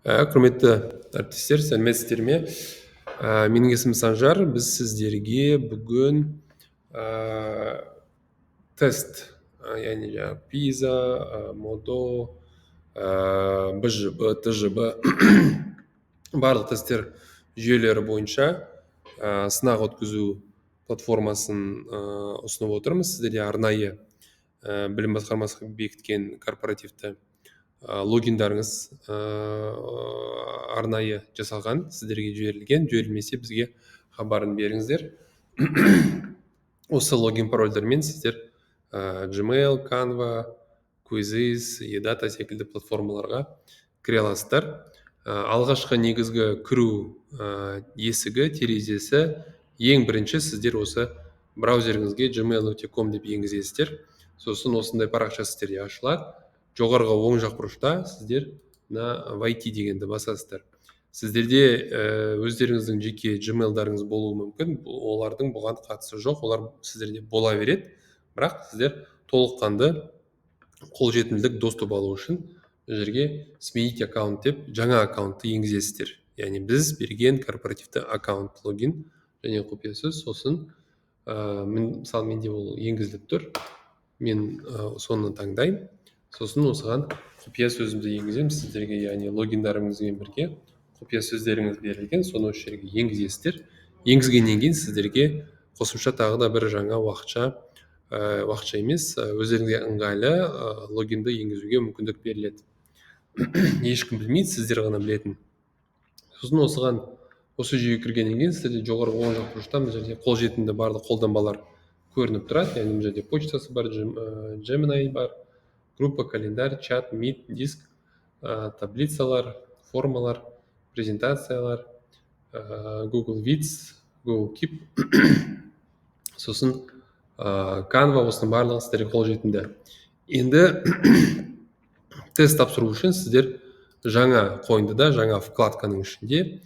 Құрметті әріптестер, сәлеметсіздер ме? Менің есімім Санжар. Біз сіздерге бүгін тест, яғни жаңағы пиза, модо, бжб, тжб барлық тесттер жүйелері бойынша сынақ өткізу платформасын ұсынып отырмыз. Сіздерде арнайы білім басқармасы бекіткен корпоративті логиндарыңыз арнайы жасалған, сіздерге жіберілген. Жіберілмесе бізге хабарын беріңіздер. Осы логин парольдермен сіздер Gmail, Canva, Quizzes, eData секілді платформаларға кіре аласыздар. Алғашқы негізгі кіру есігі, терезесі ең бірінші сіздер осы браузеріңізге gmail.com деп енгізесіздер. Сосын осындай парақша сіздерде ашылады. Жоғарғы оң жақ бұрышта сіздер войти дегенді басасыздар. Сіздерде өздеріңіздің жеке Gmailдарыңыз болуы мүмкін. Олардың бұған қатысы жоқ, олар сіздерде бола береді. Бірақ сіздер толыққанды қолжетімділік доступ алу үшін жерге сменить аккаунт деп жаңа аккаунтты енгізесіздер. Яғни біз берген корпоративті аккаунт логин және құпия сөз. Сосын мысалы менде ол енгізіліп тұр. Мен соны таңдаймын. Сосын осыған құпия сөзімді енгіземін сіздерге, яғни логиндарыңызбен бірге құпия сөздеріңіз берілген, соны осы жерге енгізесіздер. Енгізгеннен кейін сіздерге қосымша тағы да бір жаңа уақытша емес, өздеріңізге ыңғайлы логинді енгізуге мүмкіндік беріледі. Ешкім білмейді, сіздер ғана білетін. Сосын осы жүйеге кіргеннен кейін сіздерде жоғарғы оң жақ бұрышта мына жерде қолжетімді барлық қолданбалар көрініп тұрады. Яғни мына жерде почтасы бар, Gemini бар, группа, календарь, чат, мит, диск, таблицалар, формалар, презентациялар, Google Sheets, Google Keep, сосын Canva, осының барлығы сіздерге қолжетімді. Енді тест тапсыру үшін сіздер жаңа қойындыда, жаңа вкладканың ішінде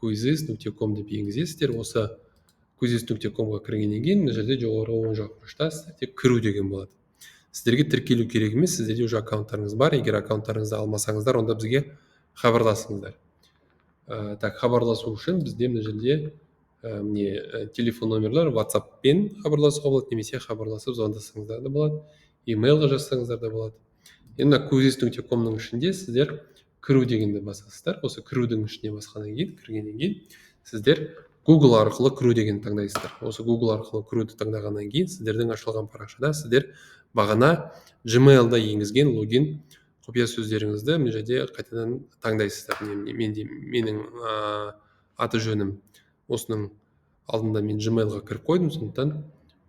quizzes.com деп енгізесіздер. Осы quizzes.com-ға кіргеннен кейін мына жерде жоғарғы оң жақ бұрышта сіздерде кіру деген болады. Сіздерге тіркелу керек емес, сіздерде уже аккаунттарыңыз бар. Егер аккаунттарыңызды алмасаңыздар, онда бізге хабарласыңыздар. Хабарласу үшін бізде мына жерде телефон номерлер, WhatsApp-пен хабарласуға болады, немесе хабарласып звондасаңыздар да болады, емейлға жазсаңыздар да болады. Енді quizzes.com-ның ішінде сіздер кіру дегенді басасыздар. Осы кірудің ішіне басқаннан кейін, кіргеннен кейін сіздер Google арқылы кіру дегенді таңдайсыздар. Осы Google арқылы кіруді таңдағаннан кейін сіздердің ашылған парақшада сіздер бағана Gmail-да енгізген логин құпия сөздеріңізді мына жерде қайтадан таңдайсыздар. Менің аты жөнім осының алдында мен Gmail-ға кіріп қойдым, сондықтан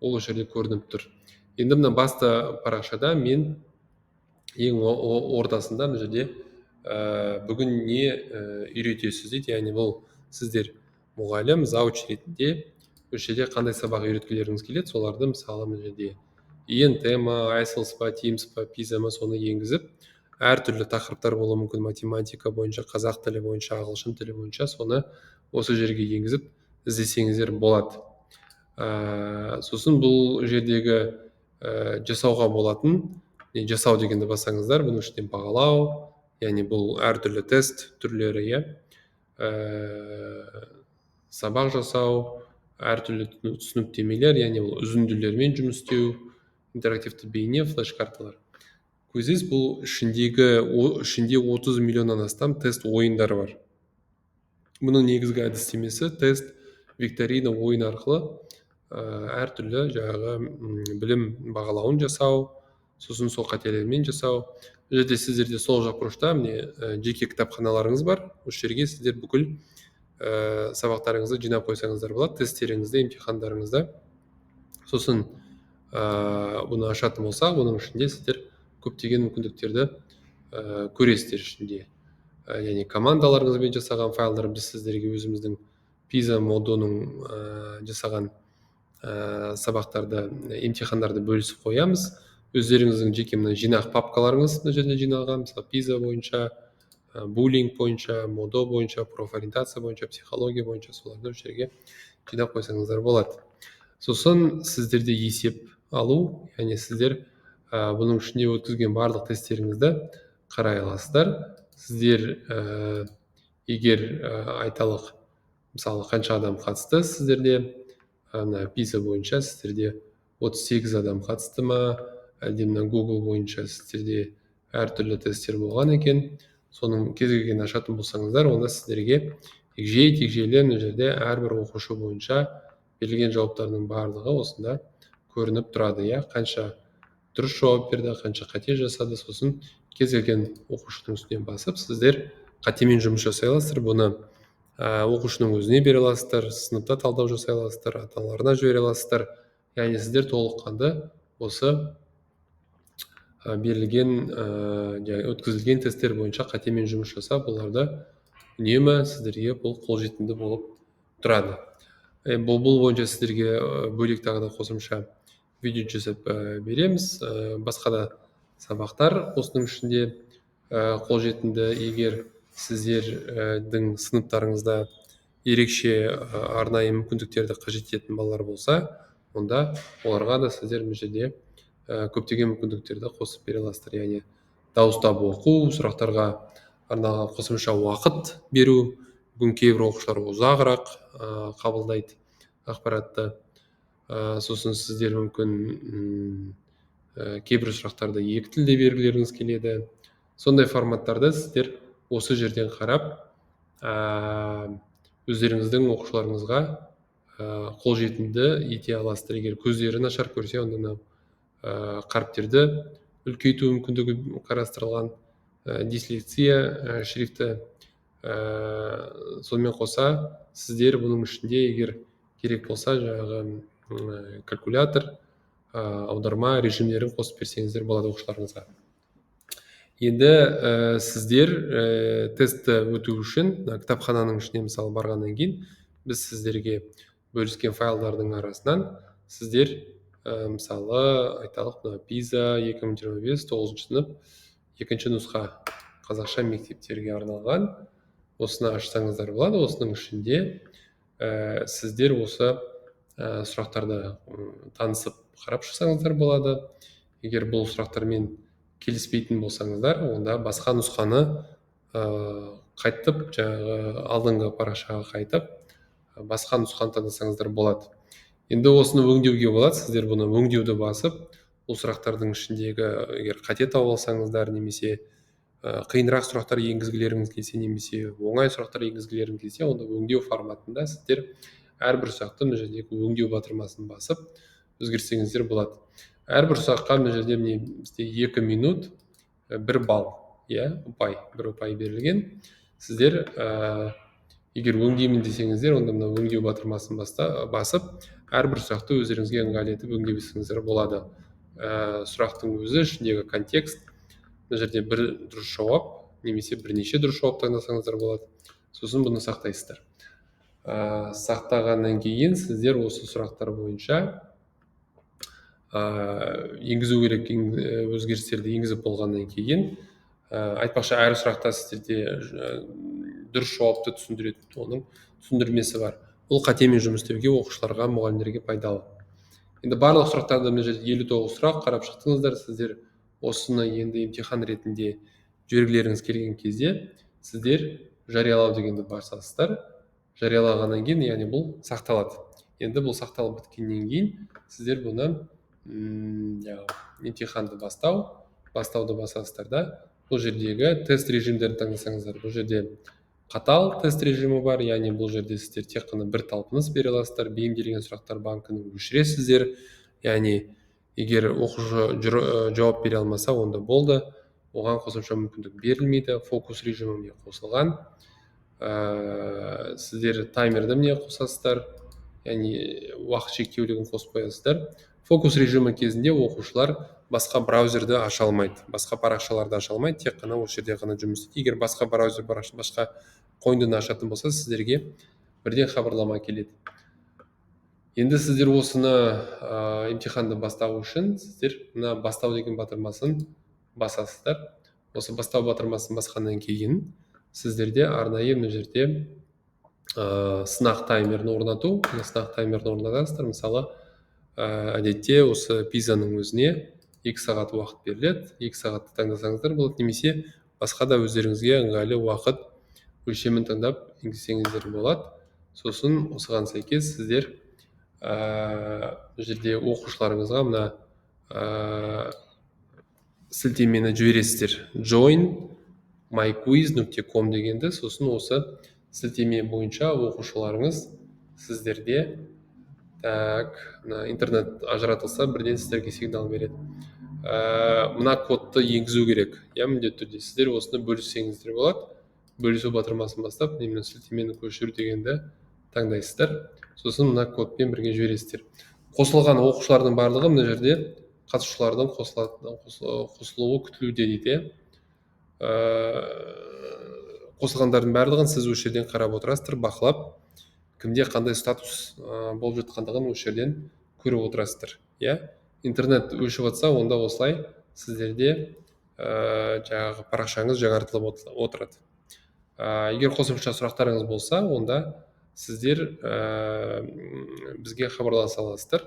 ол жерде көрініп тұр. Енді мына басты парақшада мен ең ортасында мына жерде бүгін не үйретесіз дейді. Яғни бұл сіздер мұғалім, зауч ретінде осы жерде қандай сабақ үйреткілеріңіз келеді, соларды мысалы мына жерде INT ма, IELTS па, TIMSS па, PISA ма, соны енгізіп, әртүрлі тақырыптар болуы мүмкін, математика бойынша, қазақ тілі бойынша, ағылшын тілі бойынша, соны осы жерге енгізіп іздесеңіздер болады. Сосын бұл жердегі жасауға болатын, жасау дегенді бассаңыздар, бұның ішінде бағалау, яғни бұл әртүрлі тест түрлері, сабақ жасау, әртүрлі түсініктемелер, яғни бұл үзінділермен жұмыс істеу, интерактивті бейне, флеш-карталар. Quizzes бұл ішінде 30 миллионнан астам тест ойындары бар. Бұның негізгі әдістемесі тест, викторина, ойын арқылы әртүрлі жаңағы білім бағалауын жасау, сосын сол қателермен жасау. Жерде сіздерде сол жақ бұрышта жеке кітапханаларыңыз бар. Осы жерге сіздер бүкіл сабақтарыңызды жинап қойсаңыздар болады, тесттеріңізді, емтихандарыңызды. Сосын бұны ашатын болсақ, оның ішінде сіздер көптеген мүмкіндіктерді көресіздер ішінде. Яғни командаларыңызбен жасаған файлдар, біз сіздерге өзіміздің PISA модоның жасаған сабақтарды, емтихандарды бөлісіп қоямыз. Өздеріңіздің жеке жинақ папкаларыңыз мына жерде жиналған, мысалы PISA бойынша, буллинг бойынша, модо бойынша, профориентация бойынша, психология бойынша, соларды осы жерге жинап қойсаңыздар болады. Сосын сіздерде есеп алу, яғни сіздер бұның ішінде өткізген барлық тесттеріңізді қарай аласыздар. сіздер егер айталық мысалы қанша адам қатысты сіздерде ана пиза бойынша сіздерде 38 адам қатысты ма, әлде мына Google бойынша сіздерде әртүрлі тесттер болған екен. Соның кез келген ашатын болсаңыздар, онда сіздерге егжей-тегжейлі мына жерде әрбір оқушы бойынша берілген жауаптардың барлығы осында көрініп тұрады. Иә, қанша дұрыс жауап берді, қанша қате жасады. Сосын кез келген оқушының үстіне басып сіздер қатемен жұмыс жасай аласыздар. Бұны оқушының өзіне бере аласыздар, сыныпта талдау жасай аласыздар, ата-аналарына жібере аласыздар. Яғни сіздер толыққанды осы берілген өткізілген тесттер бойынша қатемен жұмыс жасап, оларды үнемі сіздерге бұл қолжетімді болып тұрады. Бұл бойынша сіздерге бөлек тағы да қосымша видео жасап береміз. Басқа да сабақтар осының ішінде қолжетімді. Егер сіздердің сыныптарыңызда ерекше арнайы мүмкіндіктерді қажет ететін балалар болса, онда оларға да сіздер бұл жерде көптеген мүмкіндіктерді қосып бере аласыздар. Яғни дауыстап оқу, сұрақтарға арналған қосымша уақыт беру. Бүгін кейбір оқушылар ұзағырақ қабылдайды ақпаратты. Сосын сіздер мүмкін кейбір сұрақтарды екі тілде бергілеріңіз келеді. Сондай форматтарды сіздер осы жерден қарап өздеріңіздің оқушыларыңызға қолжетімді ете аласыздар. Егер көздері нашар көрсе, онда мынау қаріптерді үлкейту мүмкіндігі қарастырылған, дислексия шрифті. Сонымен қоса сіздер бұның ішінде егер керек болса жаңағы калькулятор, аударма режимдерін қосып берсеңіздер болады оқушыларыңызға. Енді сіздер тестті өту үшін кітапхананың ішіне мысалы барғаннан кейін біз сіздерге бөліскен файлдардың арасынан сіздер мысалы айталық пиза 2025 9-шы сынып 2-ші нұсқа қазақша мектептерге арналған, осыны ашсаңыздар болады. Осының ішінде сіздер осы сұрақтарды танысып қарап шықсаңыздар болады. Егер бұл сұрақтармен келіспейтін болсаңыздар, онда басқа нұсқаны қайтып, жаңағы алдыңғы парақшаға қайтып, басқа нұсқаны таңдасаңыздар болады. Енді осыны өңдеуге болады. Сіздер бұны өңдеуді басып, бұл сұрақтардың ішіндегі егер қате тауып алсаңыздар, немесе қиынырақ сұрақтар енгізгілеріңіз келсе, немесе оңай сұрақтар енгізгілеріңіз келсе, онда өңдеу форматында сіздер әрбір сұрақты мына жердегі өңдеу батырмасын басып өзгертсеңіздер болады. Әрбір сұраққа мына жерде бізде 2 минут 1 балл, ұпай, 1 ұпай берілген. Сіздер егер өңдеймін десеңіздер, онда мына өңдеу батырмасын басып, әрбір сұрақты өздеріңізге ыңғайлы етіп өңдейтіңіздер болады. Сұрақтың өзі, ішіндегі контекст, мына жерде бір дұрыс жауап, немесе бірнеше дұрыс жауап таңдасаңыздар болады. Сосын бұны сақтайсыздар. Сақтағаннан кейін сіздер осы сұрақтар бойынша енгізу керек өзгерістерді енгізіп болғаннан кейін, айтпақшы әр сұрақта сіздерде дұрыс жауапты түсіндіретін оның түсіндірмесі бар. Бұл қатемен жұмыс істеуге оқушыларға, мұғалімдерге пайдалы. Енді барлық сұрақтарды мына жерде 59 сұрақ қарап шықтыңыздар. Сіздер осыны енді емтихан ретінде жібергілеріңіз келген кезде сіздер жариялау дегенді басасыздар. Жариялағаннан кейін, яғни бұл сақталады. Енді бұл сақталып біткеннен кейін сіздер бұны емтиханды бастауды басасыздар да. Бұл жердегі тест режимдерін таңдасаңыздар, бұл жерде қатал тест режимі бар, яғни бұл жерде сіздер тек қана бір талпыныс бере аласыздар. Бейімделген сұрақтар банкін өшіресіздер. Яғни егер оқушы жауап бере алмаса, онда болды, оған қосымша мүмкіндік берілмейді. Фокус режимі міне қосылған. Сіздер таймерді міне қосасыздар, яғни уақыт шектеулігін қосып қоясыздар. Фокус режимі кезінде оқушылар басқа браузерді аша алмайды, басқа парақшаларды аша алмайды, тек қана осы жерде ғана жұмыс істейді. Егер басқа браузер, басқа қойындыны ашатын болса, сіздерге бірден хабарлама келеді. Енді сіздер осыны емтиханды бастау үшін сіздер мына бастау деген батырмасын басасыздар. Осы бастау батырмасын басқаннан кейін сіздерде арнайы мына жерде сынақ таймерін орнату, сынақ таймерін орнатасыздар. Мысалы, әдетте осы пизаның өзіне 2 сағат уақыт беріледі. 2 сағатты таңдасаңыздар болады, немесе басқа да өздеріңізге ыңғайлы уақыт өлшемін таңдап енгізсеңіздер болады. Сосын осыған сәйкес сіздер бұл жерде оқушыларыңызға мына сілтемені жібересіздер, join myquiz.com дегенді. Сосын осы сілтеме бойынша оқушыларыңыз сіздерде мына интернет ажыратылса бірден сіздерге сигнал береді. Мына кодты енгізу керек. Міндетті түрде сіздер осыны бөліссеңіздер болады. Бөлісу батырмасын бастап мына сілтемені көшіру дегенді таңдайсыздар. Сосын мына кодпен бірге жібересіздер. Қосылған оқушылардың барлығы мына жерде қатысушылардың қосылуы күтілуде дейді. Қосылғандардың барлығын сіз осы жерден қарап отырасыздар, бақылап, кімде қандай статус болып жатқандығын осы жерден көріп отырасыздар. Интернет өшіп жатса, онда осылай сіздерде жаңағы парақшаңыз жаңартылып отырады. Егер қосымша сұрақтарыңыз болса, онда сіздер бізге хабарласа аласыздар.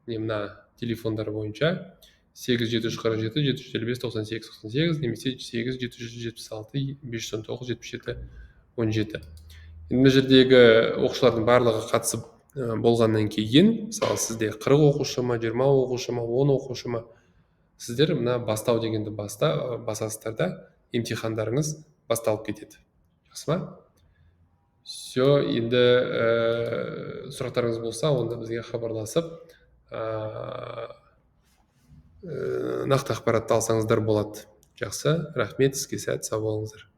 Мына телефондар бойынша 8747-755-98-98 немесе 8776-519-77-17. Мына жердегі оқушылардың барлығы қатысып болғаннан кейін, мысалы сізде 40 оқушы ма, 20 оқушы ма, 10 оқушы ма, сіздер мына бастау дегенді басасыздар да, емтихандарыңыз басталып кетеді. Жақсы ма? Все, енді сұрақтарыңыз болса, онда бізге хабарласып нақты ақпаратты алсаңыздар болады. Жақсы, рахмет, сізге сәт, сау болыңыздар.